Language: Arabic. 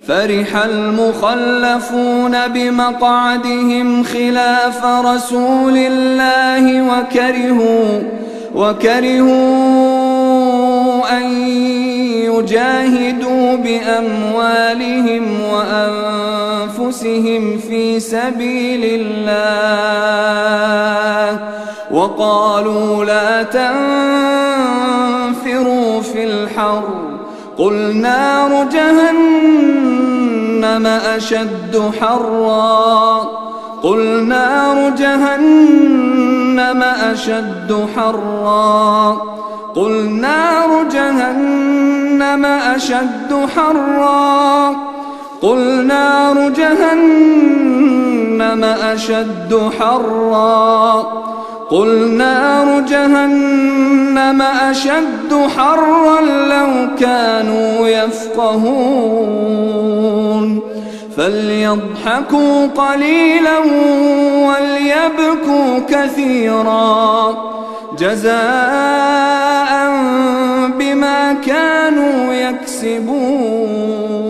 فرح المخلفون بمقعدهم خلاف رسول الله وكرهوا أن يجاهدوا بأموالهم وأنفسهم في سبيل الله وقالوا لا تنفروا في الحر قل نار جهنم أشد حرا قل نار جهنم أشد حرا قل نار جهنم أشد حرا قل نار جهنم أشد حرا قل نار جهنم أشد حرا لو كانوا يفقهون فليضحكوا قليلا وليبكوا كثيرا جزاء بما كانوا يكسبون.